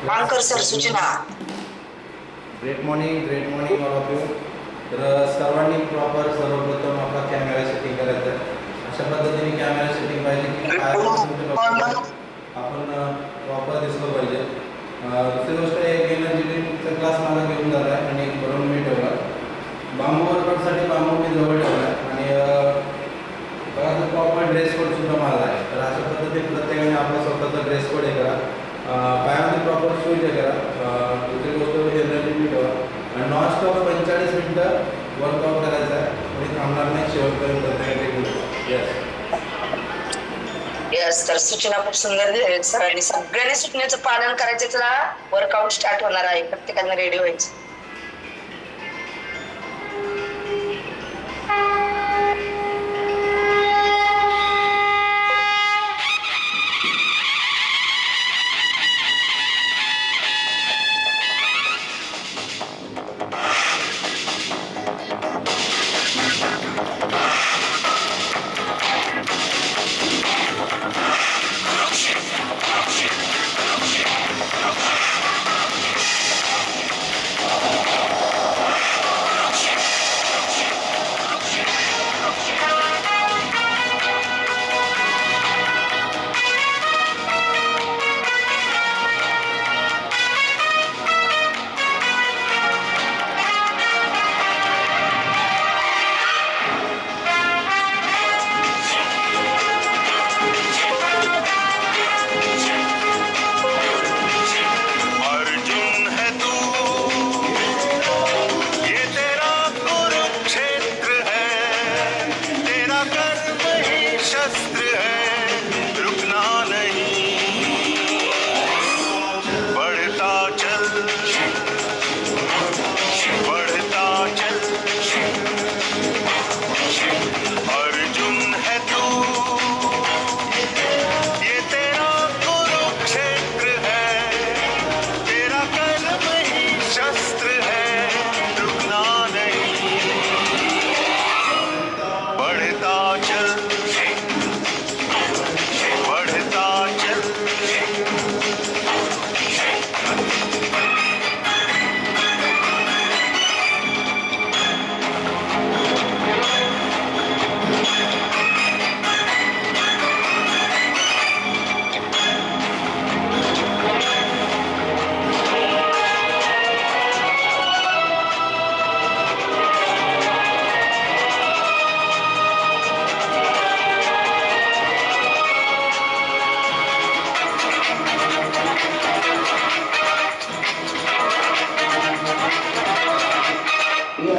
मानकर sir सूचना. Great morning all of you. तर सर्वांनी सर्वप्रथम आपला कॅमेरा सेटिंग करायचा आहे. अशा पद्धतीने कॅमेरा सेटिंग पाहिजे की आपण प्रॉपर दिसलं पाहिजे. दुसरी गोष्ट एक एनर्जी ड्रिंकचा क्लास मला घेऊन झाला आहे आणि एक भरून मी ठेवला. बांबू वर्कआउटसाठी बांबू मी जवळ ठेवला आहे आणि बघा तो प्रॉपर ड्रेस कोड सुद्धा मला आहे. तर अशा पद्धतीने प्रत्येकाने आपला स्वतःचा ड्रेस कोड हे करा. पायामध्ये प्रॉपर शूज हे करा. दुसरी गोष्ट एनर्जी मी ठेवा आणि नॉनस्टॉप 45 मिनटं वर्कआउट करायचं आहे आणि थांबणार नाही शेवटपर्यंत. यस, तर सूचना खूप सुंदर दिल्या आहेत सरांनी. सगळ्यांनी सूचनेचं पालन करायचं. चला वर्कआउट स्टार्ट होणार आहे. प्रत्येकाने रेडी व्हायचं.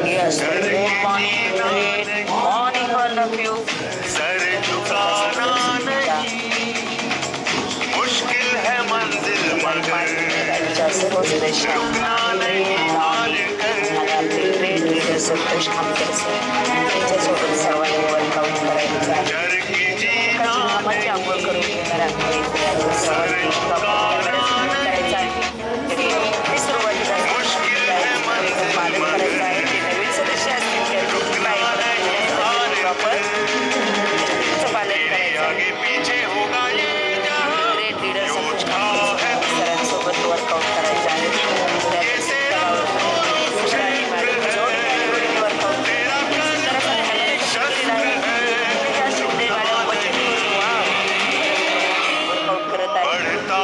Yes, good morning, great morning all of you. सर झुकाना नहीं, मुश्किल है मंजिल मगर रुकना नहीं हार कर. संतोष खामकर सर त्यांच्यासोबत सर्वांनी वर्कआउट करायचं आहे. डर की जीना कामाची आंघोळ करून घेणार आहे. सर झुकाना करायचं आहे. तरी ते सुरुवातीला पालन करायचं आहे. जे नवीन सदस्य असतील त्यांनी प्रॉपर पालन करायचं. आगे पीछे होगा ये जहां. ग्रेट लीडर सरांसोबत वर्कआउट करायचं आहे. बढ़ता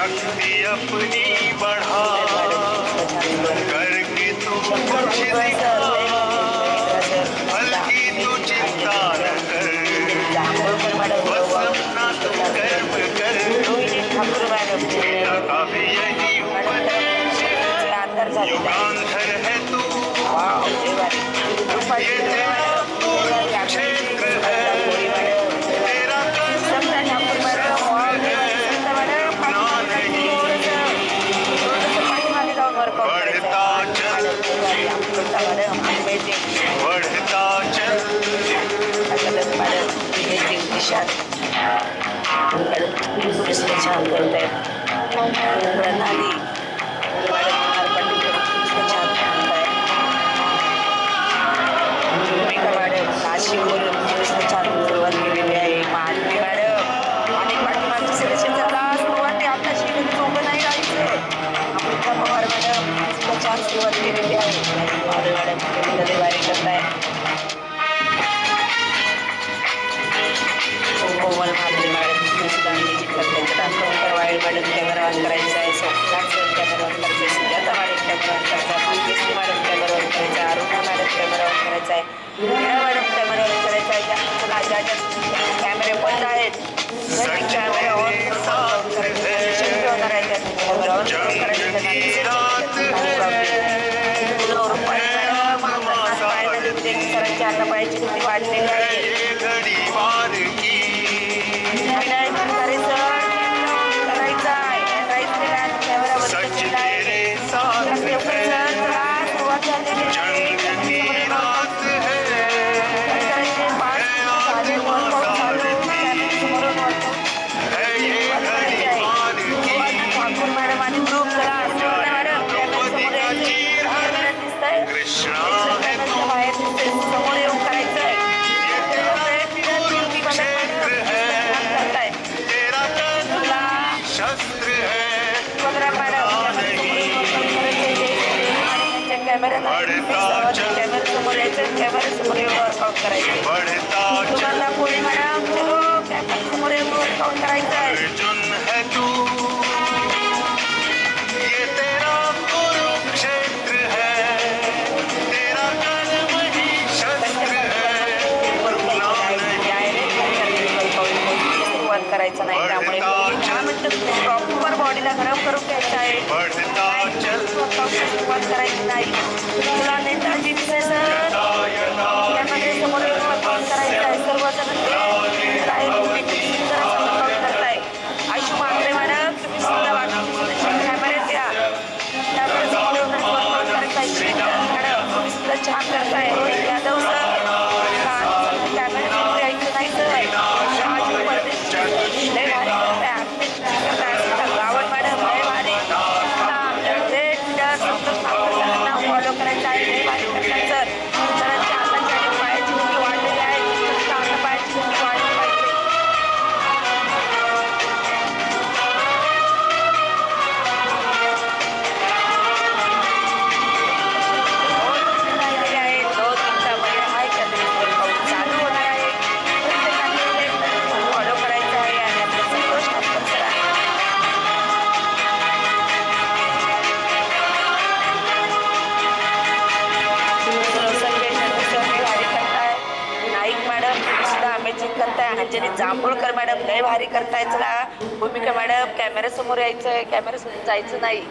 शक्ति अपनी बढ़ा करके तू कुछ दिखा हल्की तू चिंता न कर बस अपना तू कर्म कर तेरा भी यही उपदेश है युगांधर है तू ये तेरा कुरुक्षेत्र है तेरा कर्म बढ़ता चल बढ़ता चल छान करताय प्रणाली भूमिका मॅडम नाशिकवरून छान सुरुवात केलेली आहे माधवी मॅडम आणि पाठीमागच्या सिलेक्शनला सुरुवात आहे आपल्या शिकत सोबत नाही राहायचे अमृता पवार मॅडम छान सुरुवात केलेली आहे माधवी मॅडम वारी करताय कोमल माधवी मॅडम सुद्धा म्युझिक करताय वाईड मॅडम कॅमेरा ऑन करायचा आहे कॅमेरा ऑन करायचा सुजाता मॅडम कॅमेरा ऑन करायचा मॅडम कॅमेरा ऑन करायचा अरुणा मॅडम कॅमेरा ऑन करायचा आहे मीरा मॅडम कॅमेरा ऑन करायचा आहे ज्या कॅमेरे बंद आहेत कॅमेरा ऑन होणार आहे कॅमेरा ऑन करायची आता पायाची किती वाढलेली आहे कॅमेऱ्यासमोर वर्कआउट करायचं तुम्हाला कोणी मॅडम चलो कॅमेऱ्यासमोर वर्कआउट करायचं आहे अर्जुन है तू ये तेरा कुरुक्षेत्र है तेरा कर्म ही शस्त्र है सुरुवात करायचं नाही त्यामुळे 10 मिनिटं प्रॉपर बॉडीला गरम करून घ्यायचं आहे सुरुवात करायची नाही तुला नेताजी कॅमेऱ्यासमोर वर्कआउट करायचं आहे सर्वजण करताय आयुष म्हात्रे मॅडम तुम्ही सुद्धा कॅमेऱ्यात या कॅमेऱ्यासमोर वर्कआउट करायचं मॅडम तुम्ही सुद्धा छान करताय यादव सर कॅमेऱ्यासमोर यायचं नाही सर शहाजी परदेशी लय भारी करताय रावण मॅडम लय भारी फॉलो करायचं आहे लय भारी करताय सर सरांच्या हाताची आणि पायाची उंची वाढलेली आहे आता पायाची उंची वाढली पाहिजे राहिलेले आहे 2 मिनिटामध्ये हाय वर्कआउट चालू होणार आहे प्रत्येकाने फॉलो करायचं आहे आणि आपलं संतोष ठाकूर सर आहे नाईक मॅडम सुद्धा अमेजिंग करताय अंजली जांभूळकर मॅडम लय भारी करताय चला भूमिका मॅडम कॅमेऱ्यासमोर यायचंय कॅमेऱ्यासमोर जायचं नाही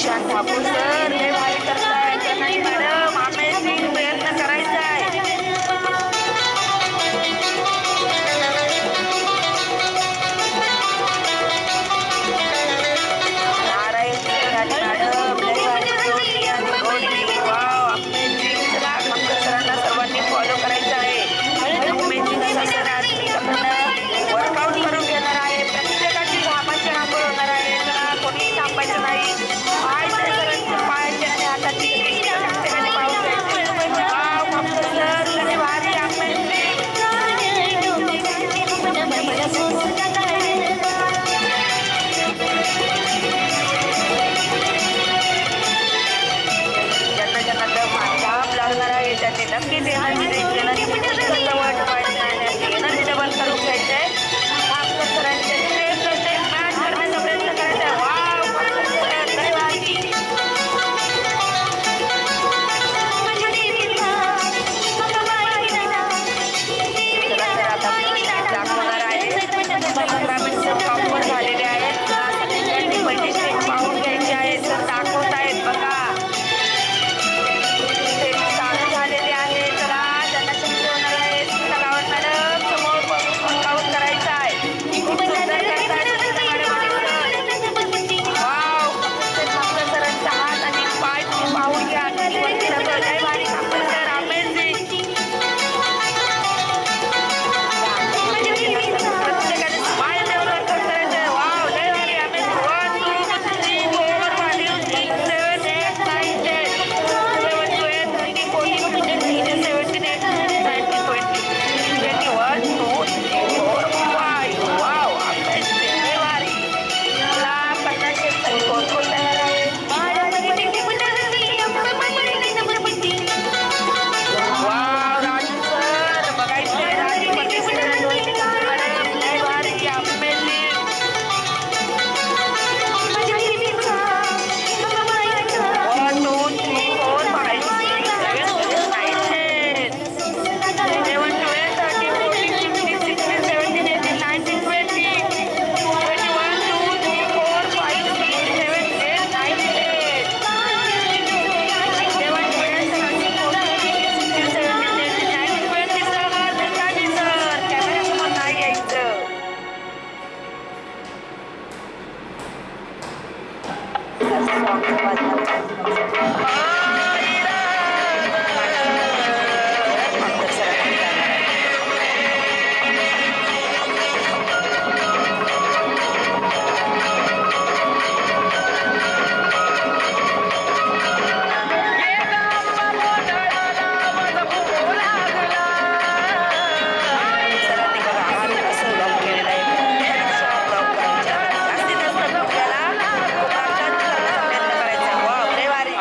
प्रशांत ठाकूर सर लय भारी करताय. नाही मॅडम अमेझिंग प्रयत्न करायचा आहे. नारायण सर आणि मॅडम लय भारी जोडली आणि गोडली. Wow amazing. चला ठाकूर सरांना सर्वांनी फॉलो करायचं आहे. अमेझिंग असा सर आज तुमच्याकडनं वर्कआउट करून घेणार आहे. प्रत्येकाची घामाची आंघोळ होणार आहे. चला कोणीही थांबायचं नाही. पाय त्या सरांचे पायाचे आणि हाताची प्रत्येकाने पाहून घ्यायचे. वाव ठाकूर सर लय भारी अमेझिंग. ज्यांना ज्यांना दम धाप लागणार आहे त्यांनी नक्कीच एनर्जी एनर्जी डबल करून घ्यायचंय. ठाकूर सरांचे स्टेप टू स्टेप मॅच करण्याचा प्रयत्न करायचा आहे. वाव ठाकूर सर लय भारी. चला तर आता दाखवणार आहे. 15 मिनिटं प्रॉपर झालेले आहेत. सगळ्यांनी पहिली स्टेप पाहून घ्यायची आहे. सर दाखवत आहेत बघा. चालू झालेले आहे. चला ज्यांना शक्य होणार आहे गावात मॅडम समोर वर्कआउट करायचं आहे. खूप सुंदर करतायत मॅडम आणि सर. वाव ठाकूर सरांचा हात आणि पाय तुम्ही पाहून घ्या. वरती ढकल. लय भारी ठाकूर सर अमेझिंग. प्रत्येकाने स्माइल देऊन वर्कआउट करायचं. वाव लय भारी अमेझिंग. 1 2 3 4 5 6 7 8 9 10 11 12 13 14 15 16 17 18 19 20 21 2 3 4 5. वाव अमेझिंग लय भारी. चला 50 सेकंद कोण तयार आहे. वाव राजू सर बघायचंय. राजू participant मॅडम लय भारी अमेझिंग. 1 2 3 4 5 6 7 8 9 10 11 12 13 14 15 16 17 18 19 20 21 2 3 4 5 6 7 8 9 10 11 12 13 14 15 16 17 18 19 20 सर कॅमेऱ्यासमोर नाही यायचं. सरांनी बघा हात कसं लॉक केलेला आहे. प्रत्येकाने लॉक करायचा. जास्तीत जास्त लॉक केला तो प्रयत्न करायचा. वाव लय भारी.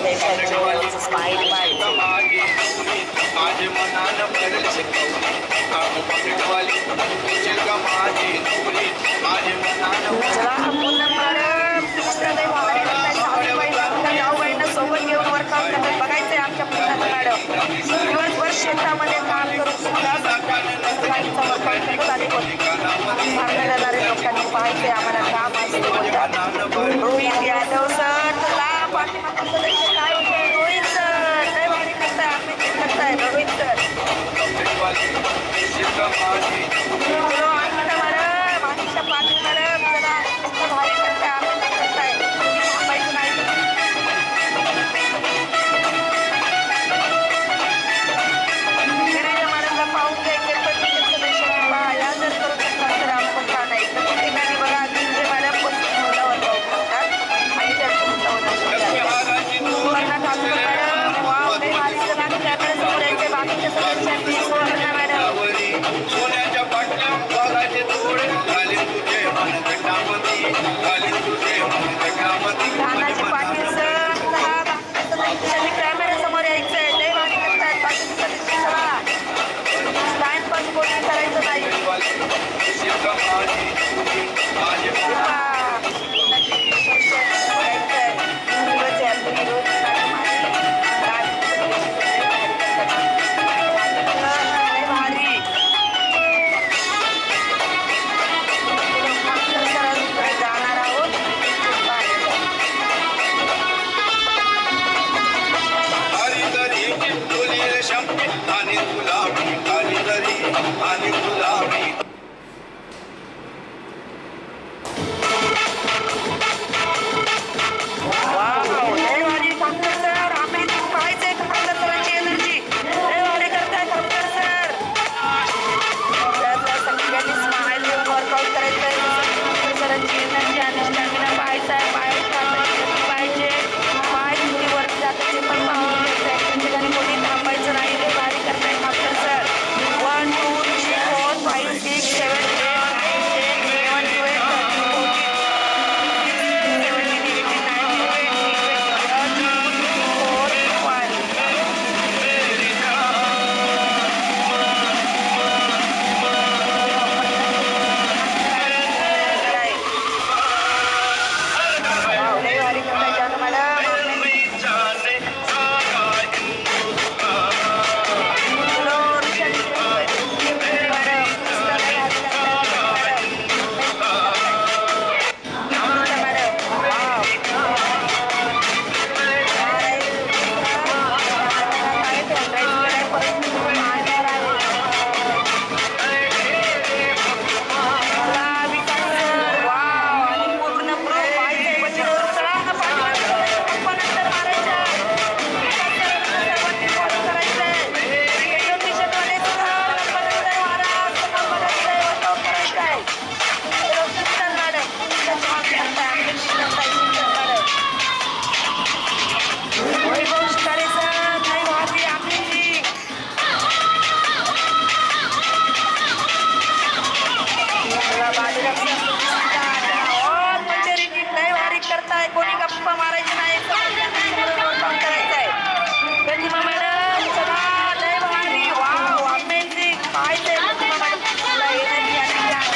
त्यांच्या स्माईल पाहिजे. माझे मनान भरले शिकवली काम पकडवाली तुझे का माझी नवरी माझे मनान चला पूर्ण मॅडम तुमचं लय भारी करताय. जाऊबाईंना सोबत घेऊन वर्कआउट करताय. बघायचंय आमच्या पुण्याचं मॅडम दिवसभर शेतामध्ये काम करून सुद्धा सकाळीचा वर्कआउट करत आले होते. मारण्याला जाणारे लोकांनी पाहायचंय आम्हाला काम असते. रोहित यादव सर तुला पाठीमागचं लक्ष काय होतंय? रोहित सर लय भारी करताय. आम्ही ते करताय रोहित सर. चलो अनिता मॅडम अनिता पाटील मॅडम चला नुसतं भारी करताय. आम्ही ते करताय. थांबायचं नाही. गिरीजा मॅडमला पाहून घ्यायचे पण सदस्य या जर करू शकतात तर आपण का नाही. प्रत्येक ठिकाणी बघा गिरीजा मॅडम मुलावर पाहू शकतात आणि त्यांचं मुलावर सुवर्णा ठाकूर मॅडम वाव लय भारी चला कॅमेरा समोर यायचे बाकीच्या सदस्यांनी. सुवर्णा मॅडम सोन्याच्या पाटल्या बघायचे थोडे झाले तुझे मन गटामती झाले तुझे मन गटामती तानाजी पाटील सर चला बाकीच्या सदस्यांनी कॅमेरा समोर यायचंय. लय भारी करतायत बाकीचे सदस्य. चला स्टँड पण कोणी करायचं नाही. जाणार आहोत हरितरी तुली शंभे आणि गुलाबी हरितरी आणि गुलाबी वाव लय भारी खमकर सर. आम्ही पाहायचंय खमकर सरांची एनर्जी. लय भारी करताय खमकर सर. त्यातल्या सगळ्यांनी स्माईल देऊन वर्कआउट करायचंय. खमकर सरांची एनर्जी आणि स्टॅमिना पाहायचाय. पाहिजे पाय किती वरती जातात ते पण पाहून घ्यायचंय. त्या ठिकाणी कोणी थांबायचं नाही. लय भारी करताय खमकर सर. 1 2 3 4 5 6 7 8 9 10 11 12 13 करताय. कोणी गप्पा मारायची नाही. काम करायचंय. प्रतिमा मॅडम चला लय भारी वाव अमेझिंग. पाहायचंय प्रतिमा मॅडम तुला एनर्जी आणि ज्ञान.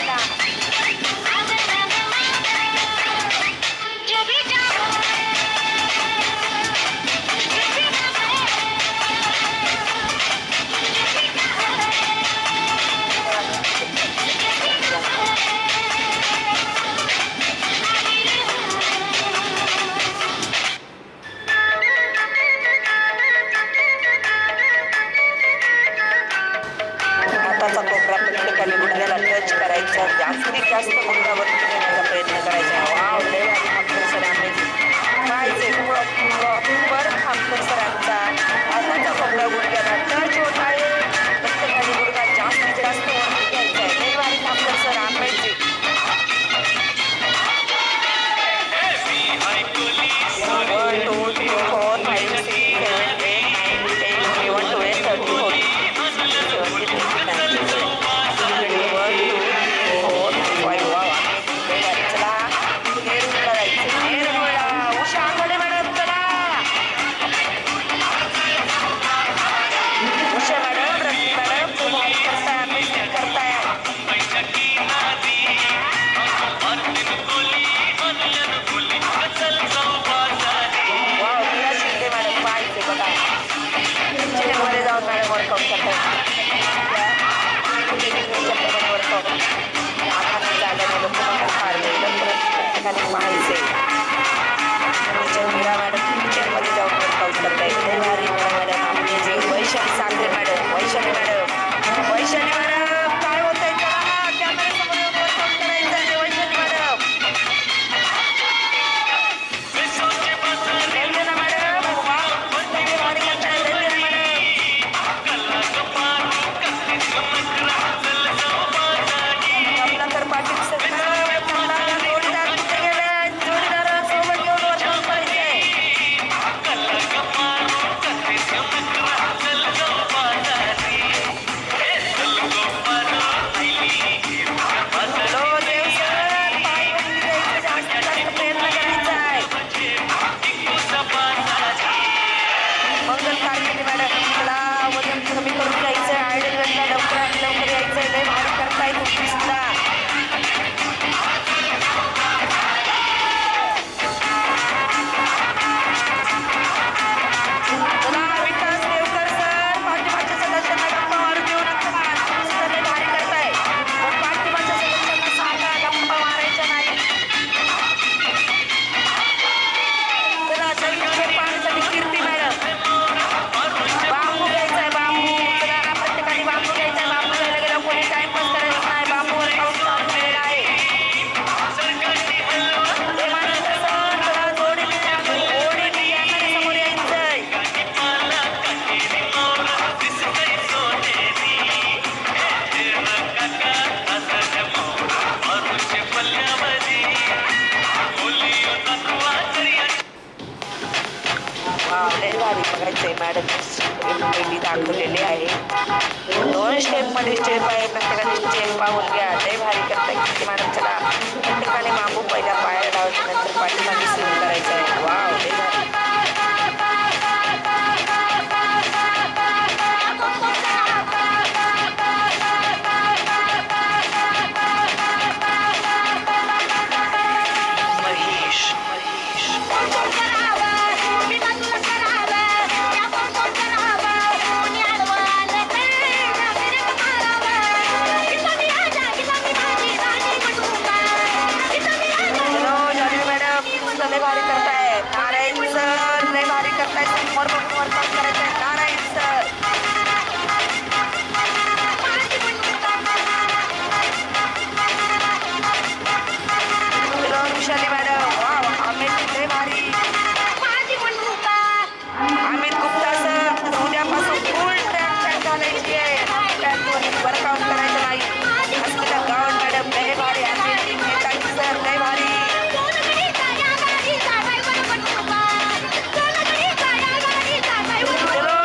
पाहायचे मीरा मॅडम किचनमध्ये जाऊन वर्कआउट करतायत लय भारी मॅडम आपली जे वैशाली साखरे मॅडम वैशाली मॅडम काय होतंय चला ना कॅमेऱ्यासमोर येऊन वर्कआउट करायचं आहे वैशाली मॅडम रेल्वेला मॅडम वा लय भारी करताय रेल्वेला मॅडम आपला तर पाटील सगळं जोडीदार कुठे गेले जोडीदारासोबत घेऊन वर्कआउट करायचंय हॅलो देव सर पायवरती जायचं जास्त प्रयत्न करायचा आहे मंगल कारखाने मॅडम मला वजन कमी करून घ्यायचं आहे आयडलला लवकर यायचं आहे लय भारी करताय तुम्ही सुद्धा चला विकास देवकर सर पाठिंबाच्या सदस्यांना गप्पा मारू देऊ नका तुम्ही सुद्धा लय भारी करताय पण पाठिंबाच्या सदस्यांना सांगा गप्पा मारायच्या नाही चला चल पाहण्यासाठी कीर्ती मॅडम बांबू घ्यायचा आहे बांबू चला ना प्रत्येकाने बांबू घ्यायचा आहे बांबू घ्यायला गेलं कोणी टाइमपास करायचा नाही बांबू वर्कआउट चालू केलेला आहे हे माणसं सर चला जोडीने कॅमेऱ्यासमोर यायचंय लय भारी बघायचंय मॅडम पहिली दाखवलेली आहे 2 स्टेपमध्ये स्टेप आहे प्रत्येकाने स्टेप पाहून घ्या लय भारी करताय किती मॅडम चला प्रत्येकाने बांबू पहिल्या पायाला लावायचं नंतर पाठीमागे स्विंग करायचं आहे वाव लय भारी हॅलो जान्हवी मॅडम सुद्धा लय भारी करताय नारायण सर लय भारी करताय समोर बघून वर्कआउट करायचं आहे Narayan sir hello Vishali madam वा अमित लय भारी अमित गुप्ता सर उद्यापासून फुल ट्रॅक घालायची आहे वर्कआउट करायचं नाही अस्मिता गावड मॅडम लय भारी अमित नेताजी सर लय भारी चलो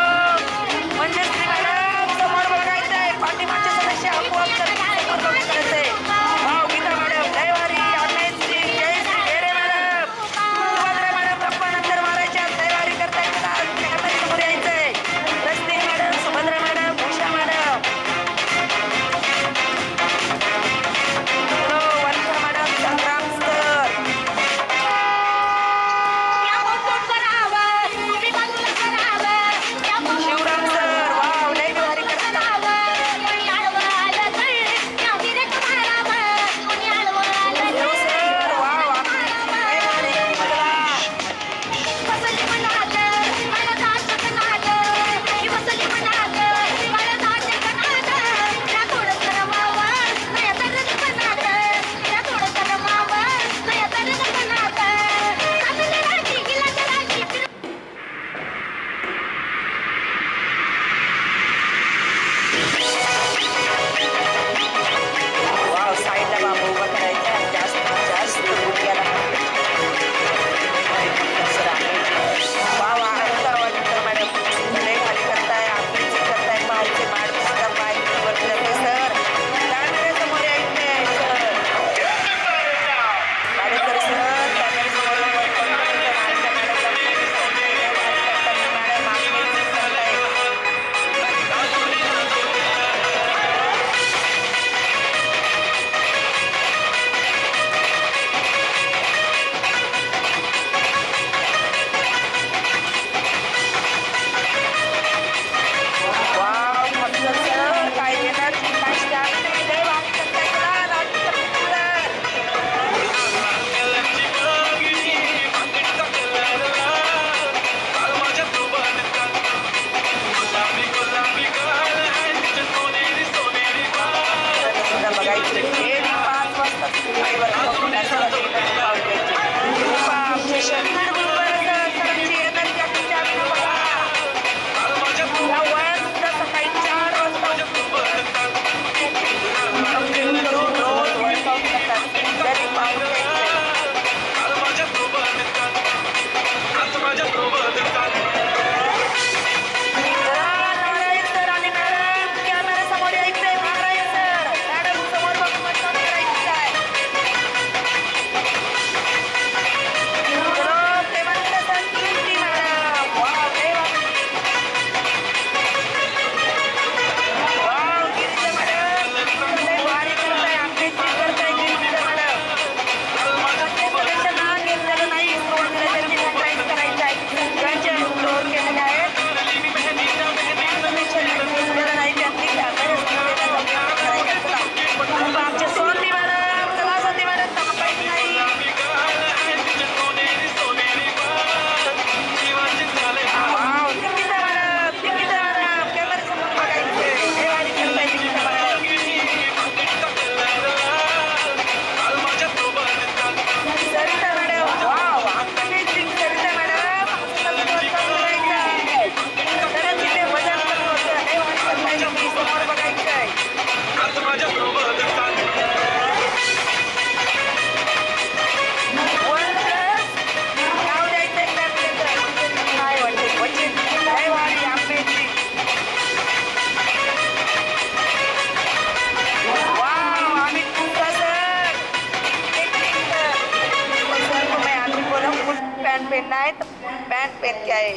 पैंट पहनना है तो पैंट पहन के आए.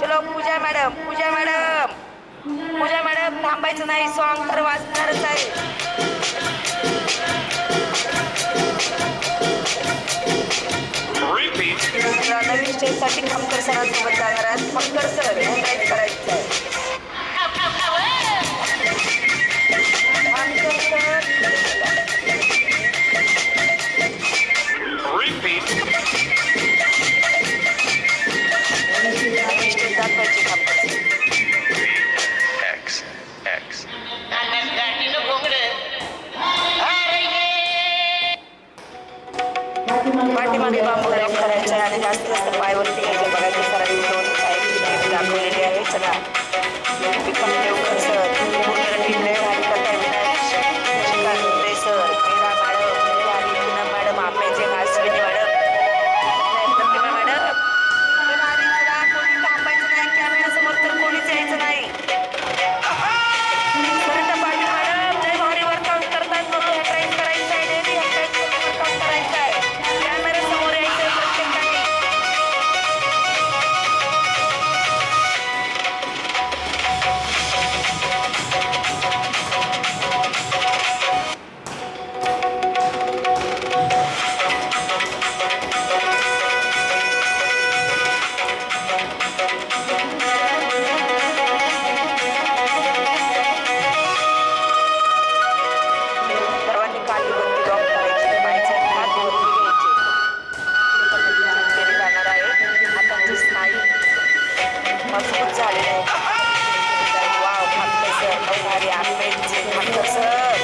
चलो पूजा मॅडम, पूजा मॅडम, पूजा मॅडम थांबायचं नाही, सॉन्ग तर वाजणारच आहे. नवीन स्टेजसाठी खमकर सरांसोबत जाणार आहेत. खमकर सर एंकरेज करायचं आहे. खमकर सर नवीन स्टेज दाखवायची खमकर सर. पाठीमागे बांबू लॉक करायचं आहे आणि जास्त जास्त पायवरती घ्यायचे. बघायचे सरांनी दोन साईड दाखवलेली आहे. चला विक्रम देवकर सर, पूर्ण टीम लय भारी करताय. विनायक शिकांते सर, मीरा मॅडम, भारी पूनम मॅडम, आंबेचे अश्विनी मॅडम, प्रतिमा मॅडम, लय भारी. चला कोणी थांबायचं नाही, कॅमेरा समोर तर कोणीच यायचं नाही. सरिता पाटील मॅडम लय भारी वर्कआउट करतात. मग हॅट्राईज करायचं आहे, डेली हॅट्राईज वर्कआउट करायचं आहे. कॅमेरा समोर यायचं आहे प्रत्येकाने. सर्वांनी कालीवरती लॉक करायची. पायचे हात वरती घ्यायचे. केले जाणार आहे. हातांची स्नायू मजबूत झालेले आहे. वाव खामकर सर, लय भारी. आंबेचे खामकर सर,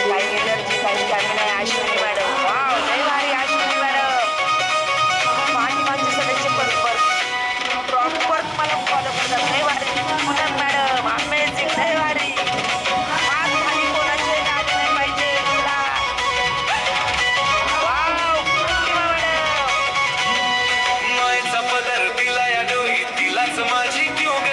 काही एनर्जी, काही स्टॅमिना आहे. अश्विनी मॅडम, वाव लय भारी. अश्विनी मॅडम पाठीमागचे सगळ्यांचे बरोबर प्रॉपर मला फॉलो करतात. लय भारी. पूनम मॅडम अमेझिंग, लय भारी. हात खाली कोणाचे आले नाही पाहिजे. चला. वाव प्रतिमा मॅडम, मायचा पदर दिला या डोई, तिलाच माझी क्यों ग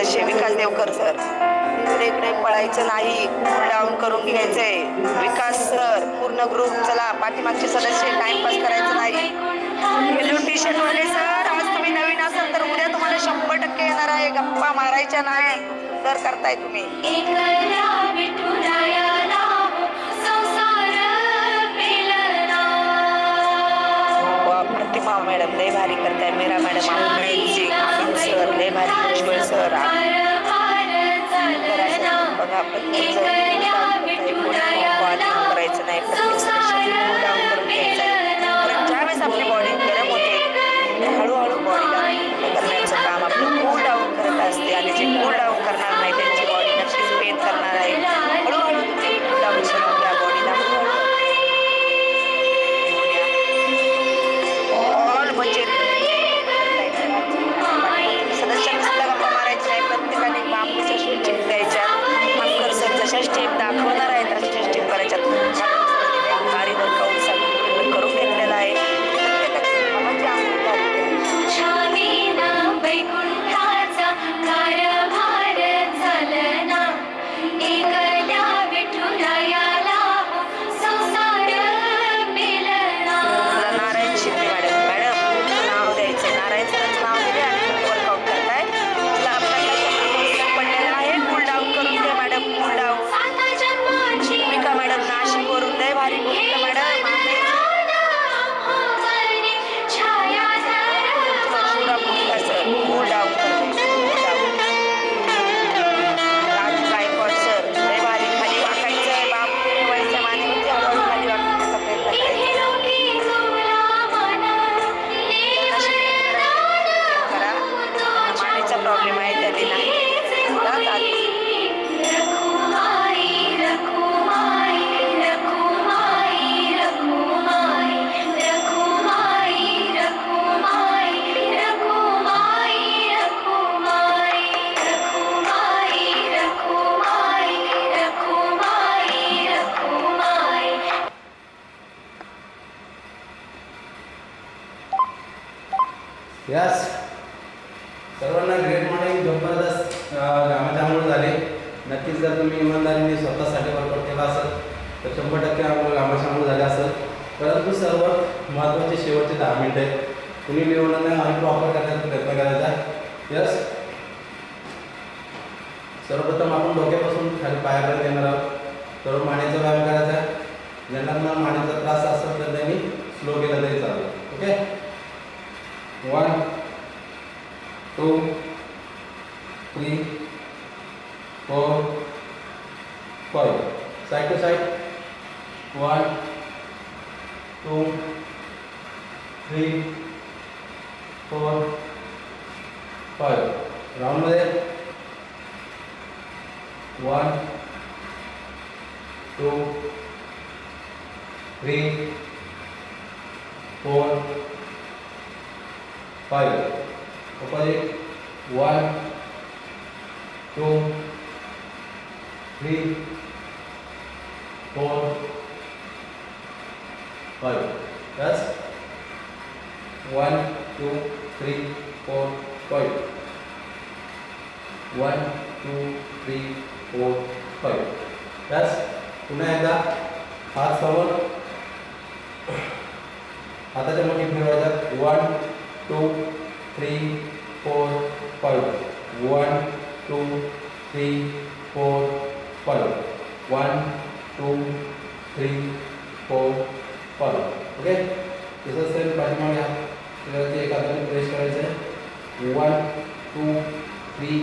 सदस्य विकास देवकर सर. इकडे इकडे पळायचं नाही, कूल डाऊन करून घ्यायचंय. विकास सर, पूर्ण ग्रुप चला. पाठीमागचे सदस्य टाइमपास करायचं नाही. ब्लू टी शर्ट वाले सर, आज तुम्ही नवीन असाल तर उद्या तुम्हाला 100% येणार आहे. गप्पा मारायच्या नाही, तर करताय तुम्ही. प्रतिमा मॅडम लय भारी करताय. मेरा मॅडम आनंद सर लय भारी. भुजबळ सर बघा, प्रत्येक करायचं नाही. प्रत्येक सदस्याने कूल डाऊन करून घ्यायचं आहे. कारण ज्यावेळेस आपली बॉडी गरम होते हळूहळू बॉडीला करण्याचं काम आपलं कूल डाऊन करत असते. आणि जे कूल डाऊन करणार नाही त्यांची बॉडी नक्कीच पेन करणार आहे. हळूहळू तुम्ही कूल डाऊन करून घ्या बॉडीला. ऑल म्हणजे सदस्यांनी सुद्धा गप्पा मारायची नाही. प्रत्येकाने बांबूच्या स्टेप द्यायच्या. मानकर सर जशा स्टेप दाखवणार आहेत तशा स्टेप करायच्या. भारी वर्कआउट करून घेतलेला आहे. नारायण शिंदे मॅडम, मॅडम नाव द्यायचं. नारायण सरांचं नाव दिले आणि तुम्ही वर्कआउट करताय. तुला आपल्याला पडलेला आहे. कूल डाऊन करून घ्या मॅडम, कूल डाऊन. भूमिका मॅडम नाशिकवरून लय भारी. भूमिका मॅडम भूमिका सर कूल डाऊन करते. राजू गायकवाड सर लय भारी. खाली वाकायचं, बाप ठेवायचं मानेवरती. हळूहळू खाली वाकण्याचा प्रयत्न करायचा. करा. मानेचा प्रॉब्लेम आहे त्याने नाही. यस, सर्वांना ग्रेट मॉर्निंग. जबरदस्त घामाघूळ झाले. नक्कीच जर तुम्ही इमानदारीने स्वतःसाठी वर्कआउट केला असेल तर 100% आम्हाला घामाघूळ झाले असेल. परंतु सर्वात महत्त्वाचे शेवटचे 10 मिनिट आहेत. कुणी लिहून नाही आणि प्रॉपर करण्याचा प्रयत्न करायचा. यस, सर्वप्रथम आपण डोक्यापासून खाली पायापर्यंत येणार आहोत. तर मानेचा व्यायाम करायचा आहे. ज्यांना मानेचा त्रास असेल तर त्यांनी स्लो केला तरी चालेल. Okay, 1 2 3 4 5. Side to side. 1 2 3 4 5. Round मध्ये 1 2 3 4 5. Opposite. 1 2 3 4 5. Yes. 1 2 3 4 5. 1 2 3 4 5. Yes. पुन्हा एकदा हात समोर, हाताच्या मुठी फिरवायच्या. 1 2 3 4 5. 1 2 3 4 5. 1 2 3 4 5. ओके, तसंच सेम पाठीमागे हात एका हाताने प्रेस करायचं आहे. 1 2 3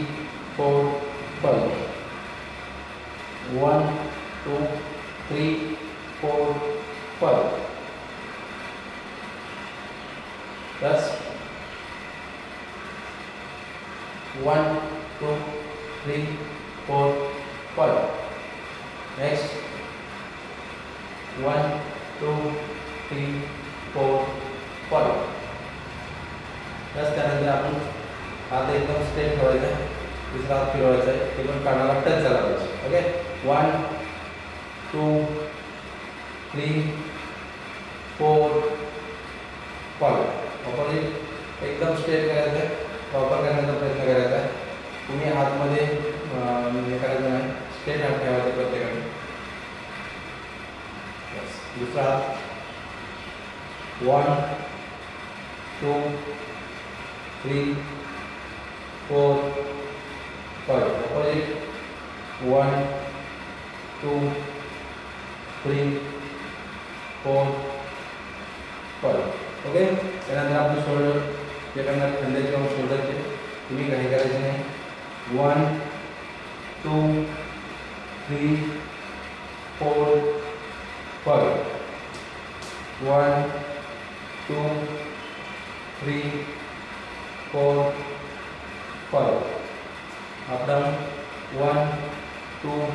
4 5. 1 2 3 4 5. That's 1 2 3 4 5. Next 1 2 3 4 5. त्यानंतर आपण हात एकदम स्ट्रेट ठेवायचा आहे. दुसरा हात फिरवायचा आहे. ते पण कानाला टच झाला पाहिजे. ओके, 1 2 3 4 5. ऑपोजिट एकदम स्ट्रेट करायचं आहे. प्रॉपर करण्याचा प्रयत्न करायचा आहे. तुम्ही हातमध्ये हे करायचं नाही, स्ट्रेट हात ठेवायचे प्रत्येकाने. दुसरा हात 1 2 3 4 5. ऑपोजिट 1 2 3 4 5. ओके. त्यानंतर आपण शोल्डर जे करणार खांद्याचे किंवा शोल्डरचे, तुम्ही काही करायचे नाही. 1 2 3 4 5. 1 2 3 4 5. Up down 1 2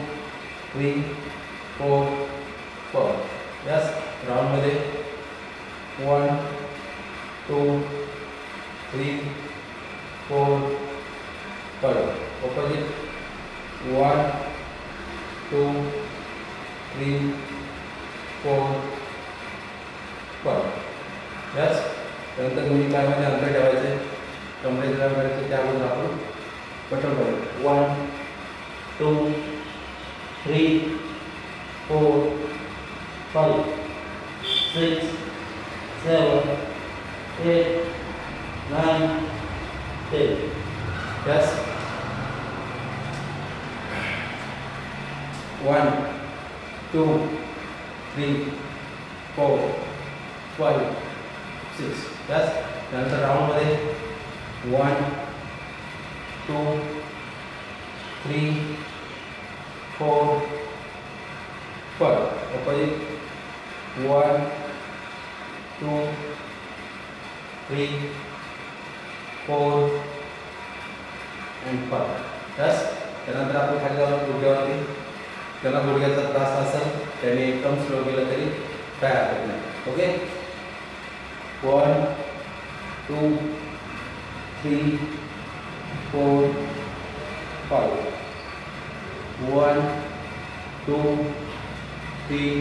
3 4 5. Yes. राउंड मध्ये 1 2 3 4 5. ऑपोजिट 1 2 3 4 5. यस. त्यानंतर दोन्ही पायामध्ये अंतर ठेवायचे, कमरेचे व्यायाम करायचे. त्याबरोबर आपण बटरफ्लाय 1 2 3 4 5 6 7 8 9 10. यस. 1 2 3 4 5 6. यस. त्यानंतर राऊंडमध्ये 1 2 3 4 5. Opposite 1 2 3 4 and 5. यस. त्यानंतर आपण खाली जाऊन गुडघ्यावरती, त्याला गुडघ्याचा त्रास असेल त्याने एकदम स्लो केलं तरी काय हरकत नाही. ओके. 1 2 3 4 5. 1 2 3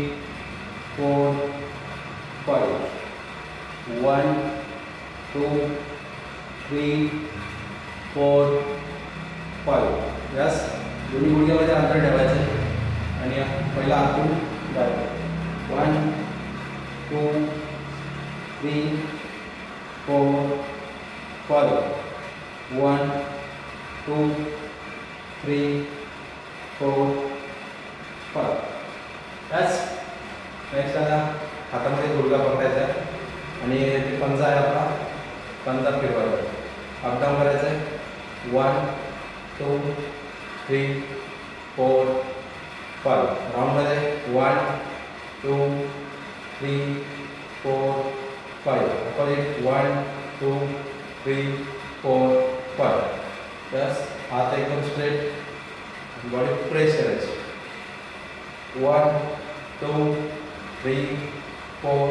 4 5. 1 2 3 4 5. यस. दोन्ही गुडघ्यामध्ये अंतर ठेवायचे आणि पहिला आतून जायचं. 1 2 3 4 5. 1 2 3 4 5. यस. नेक्स्ट आता हातामध्ये गुडघा पकडायचा आहे आणि ते पंजा आहे आपला, पंजा फिरवायचा, अपडाऊन करायचं आहे. 1 2 3 4 5. राऊंडमध्ये 1 2 3 4 5. ऑपोजिट 1 2 3 4 5. यस. हात एकदम स्ट्रेट, बॉडी प्रेस करायची. 1 2 3 4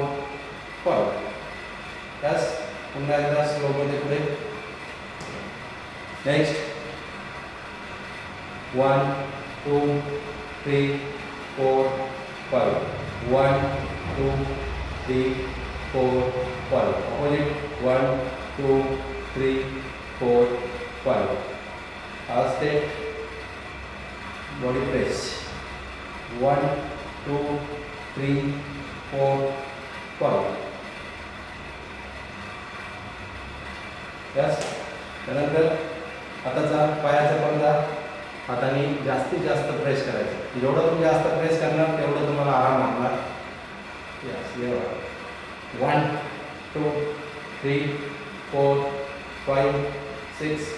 5. यस. पुन्हा एकदा स्लोमध्ये पुढे. नेक्स्ट 1 2 3 4 5. 1 2 3 4 5. ऑपोजिट 1 2 3 4 5. हा स्टेप बॉडी प्रेस. 1 2 3 4 5. यस. त्यानंतर हाताचा पायाचा पंजा हाताने जास्तीत जास्त प्रेस करायचं. जेवढं तुम्ही जास्त प्रेस करणार तेवढं तुम्हाला आराम वाटणार. यस. 1 2 3 4 5 6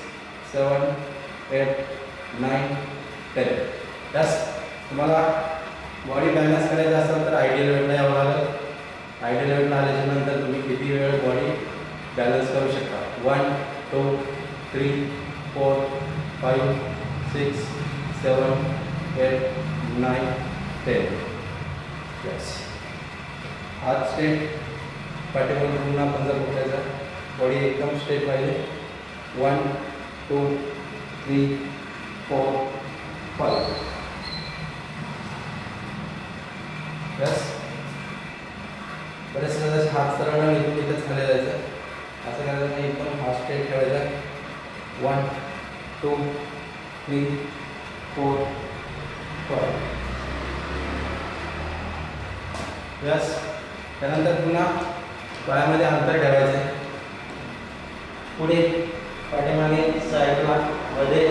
7 8 9 10. यस. तुम्हाला बॉडी बॅलन्स करायचं असेल तर आयडियल वेटला यावं लागेल. आयडियल वेटला आल्याच्या नंतर तुम्ही किती वेळ बॉडी बॅलन्स करू शकता. 1 2 3 4 5 6 7 8 9 10. यस. हात स्ट्रेट, पाठीवर पुन्हा पंजा पकडायचा, बॉडी एकदम स्ट्रेट पाहिजे. 1 2 3 4 5. यस. बरेचसे जसे हात सरळ निघून तिथेच खाली जायचं, असं करायचं नाही. एकदम हात स्ट्रेट ठेवायचा. 1 2 3 4 5. यस. त्यानंतर पुन्हा पायामध्ये अंतर ठेवायचे. पुढे पाठीमागे साईडला मध्ये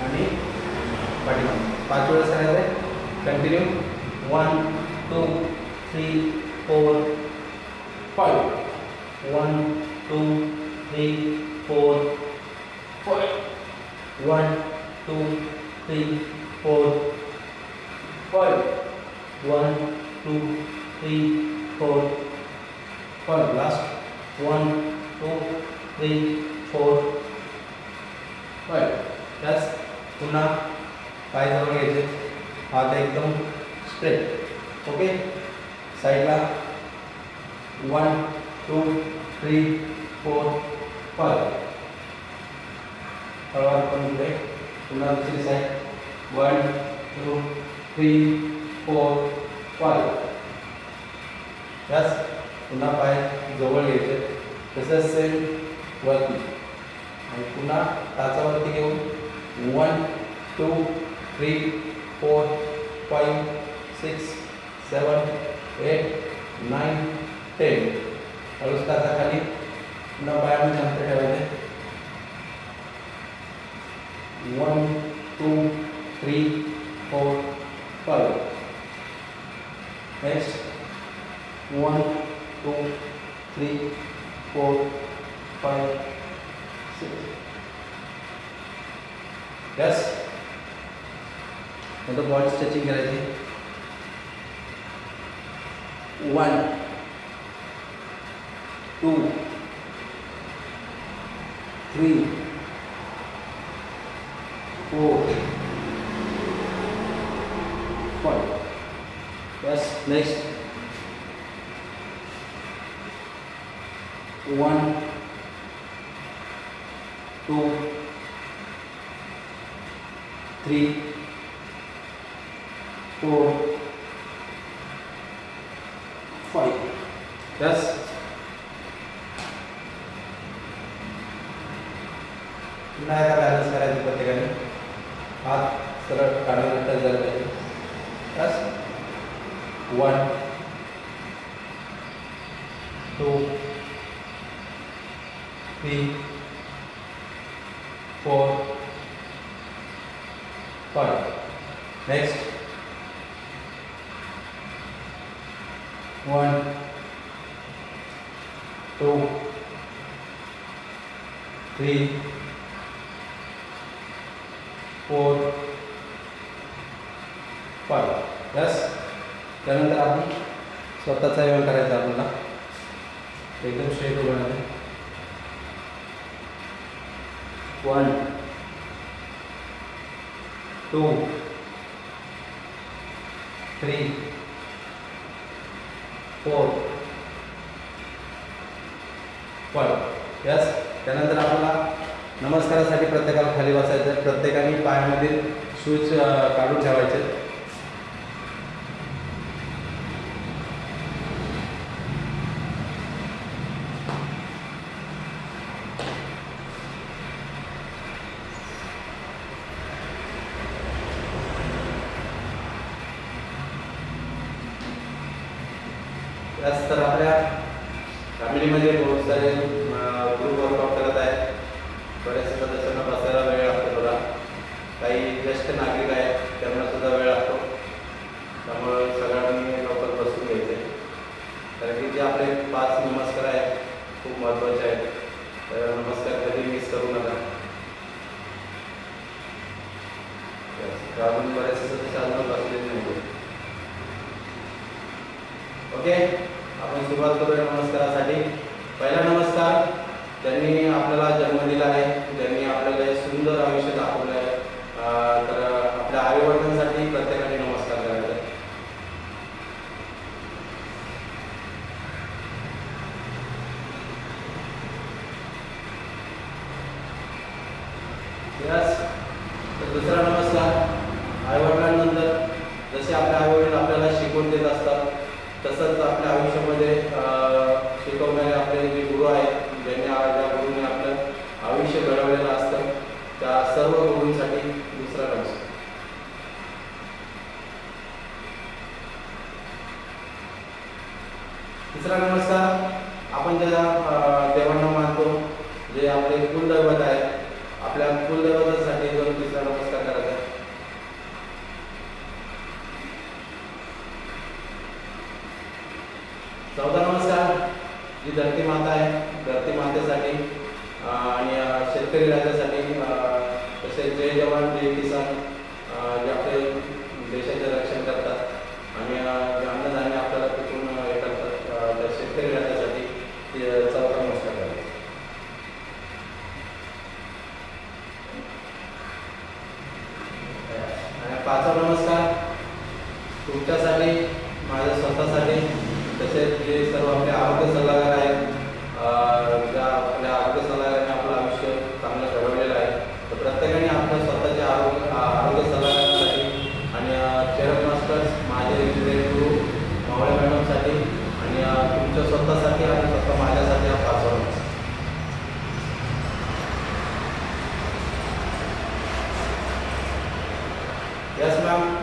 आणि पाठीमागे 5 वेळेस करायचं आहे. कंटिन्यू. 1 2 3 4 5. 1 2 3 4 5. 1 2 3 4 5. 1 2 3 4 5. लास्ट 1 2 3 4 5. यस. पुन्हा पाय जवळ घ्यायचे. हात एकदम स्ट्रेट. ओके. साईडला 1 2 3 4 5. हळूहळू पण इकडे. पुन्हा दुसरी साईड 1 2 3 4 5. यस. पुन्हा पाय जवळ घ्यायचे. तसंच सेम वरती आणि पुन्हा टाचावरती घेऊन 1 2 3 4 5 6 7 8 9 10. हळूच टाचा खाली. पुन्हा पायामध्ये अंतर ठेवायचे. 1 2 3 4 5. नेक्स्ट 1 2 3 4 5 6. यस. नंतर बॉडी स्ट्रेचिंग करायची. 1 2 3 4 5. यस. नेक्स्ट 1 2 3 4 5. यस. पुन्हा एकदा बॅलन्स करायचं प्रत्येकाने. हात सरळ काढून टच झाला पाहिजे. यस. 1 2 3 4 5. नेक्स्ट 1 2 3 4 5. यस. त्यानंतर आपण स्वतःचा व्यायाम करायचा. आपल्याला एकदम स्ट्रेट उभं राहायचं. 1 2 3 4 5. यस. त्यानंतर आपल्याला नमस्कारासाठी प्रत्येकाला खाली बसायचं. प्रत्येकाने पायामध्ये शूज काढून ठेवायचे. याच तर आपल्या फॅमिलीमध्ये बहुत सारे ग्रुप वर्कआउट करत आहेत. बरेच सदस्यांना बसायला वेळ लागतो. थोडा काही ज्येष्ठ नागरिक आहेत त्यांना सुद्धा वेळ लागतो. त्यामुळे सगळ्यांनी लवकर बसून घ्यायचे. कारण की जे आपले 5 नमस्कार आहेत खूप महत्त्वाचे आहेत. तर नमस्कार कधी मिस करू नका. अजून बरेचसे सदस्य अजून बसलेले नाही. ओके. आपण सुरुवात करूया नमस्कारासाठी. पहिला नमस्कार ज्यांनी आपल्याला जन्म दिला आहे, ज्यांनी आपल्याला एक सुंदर आयुष्य दाखवलं आहे, तर आपल्या आईवडिलांसाठी प्रत्येकाने नमस्कार करायचा. यस. तर दुसरा नमस्कार आईवडिलांनंतर जसे आपले आईवडील आपल्याला शिकवून देत असतात तसंच आपल्या आयुष्यामध्ये शिकवणारे आपले जे गुरु आहेत, ज्या गुरुने आपलं आयुष्य घडवलेलं असतं, त्या सर्व गुरूंसाठी तिसरा नमस्कार आपण ज्या देवांना मानतो, जे आपले कुलदैवत आहे, आपल्या कुलदैवतासाठी जो तिसरा नमस्कार करायचा आहे. चौथा नमस्कार जी धरती माता आहे, धरती मातेसाठी आणि शेतकरी राजासाठी, तसेच जय जवान जय किसान, जे आपले देशाचे रक्षण करतात आणि जे अन्नधान्य आपल्याला तिथून हे करतात, त्या शेतकरी राजासाठी चौथा नमस्कार करायचा. आणि पाचवा नमस्कार तुमच्यासाठी, माझ्या स्वतःसाठी, तसेच जे सर्व आपले आरोग्य सल्लागार आहेत, ज्या आपल्या आरोग्य सल्लागारांनी आपलं आयुष्य चांगलं घडवलेलं आहे, तर प्रत्येकाने आपल्या स्वतःच्या आरोग्य सल्लागारांसाठी आणि चेरक मास्टर्स, माझे गुरु मावळे मॅडमसाठी आणि तुमच्या स्वतःसाठी आणि स्वतः माझ्यासाठी हा पाचवा नमस्कार. Yes ma'am.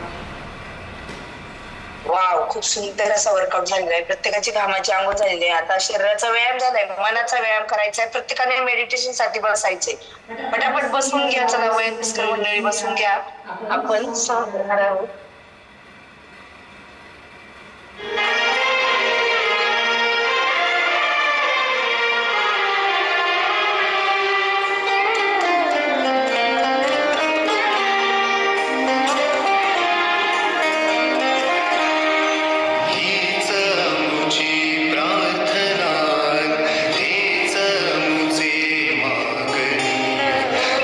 वाव, खूप सुंदर असा वर्कआउट झालेला आहे. प्रत्येकाची घामाची आंघोळ झालेली आहे. आता शरीराचा व्यायाम झालाय, मनाचा व्यायाम करायचा आहे. प्रत्येकाने मेडिटेशन साठी बसायचंय. पटापट बसून घ्या. चला वयस्कर मंडळी बसून घ्या. आपण सहज करणार आहोत. हीच मुझी प्रार्थना, हीच मुझे मागणी,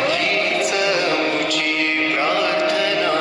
हीच मुझी प्रार्थना,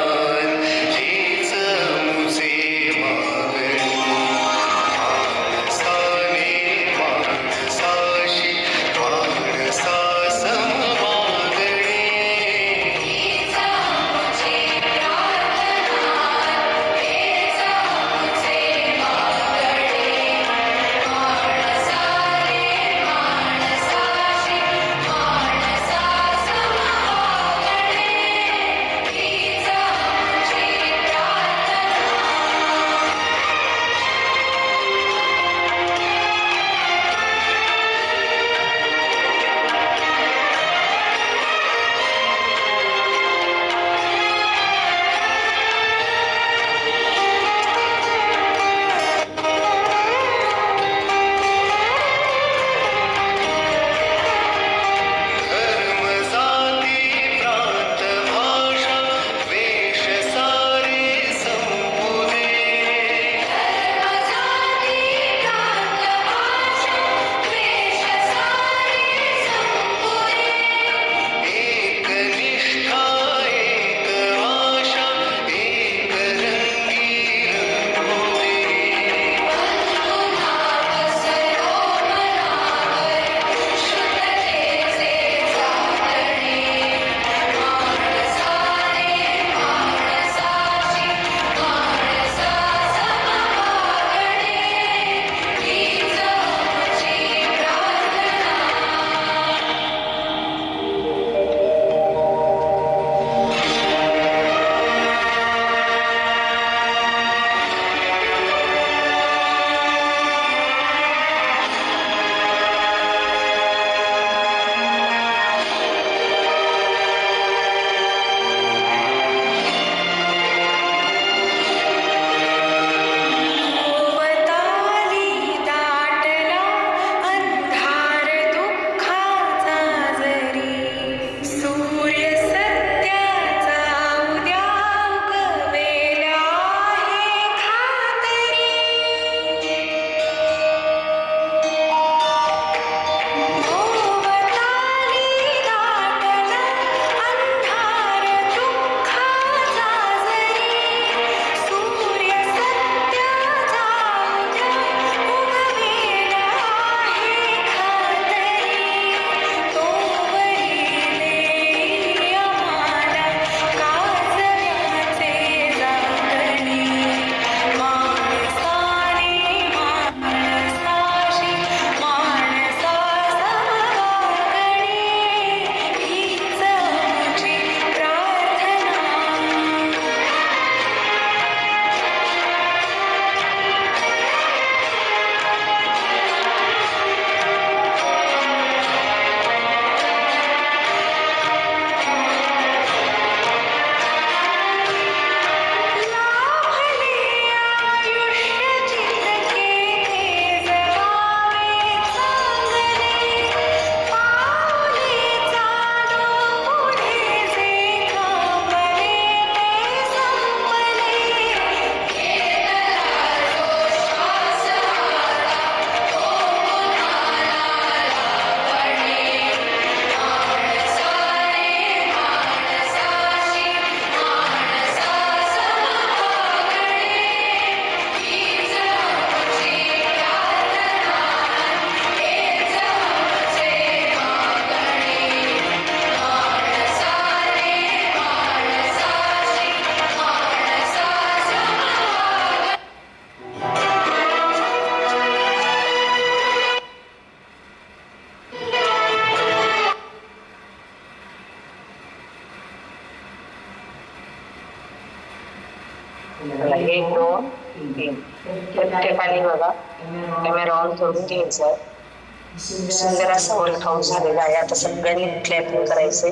चला 1 2 3 प्रत्येकाने बघा कॅमेरा ऑन करून घ्यायचा. सुंदर असा वर्कआउट झालेला आहे. आता सगळ्यांनी क्लॅपिंग करायचंय.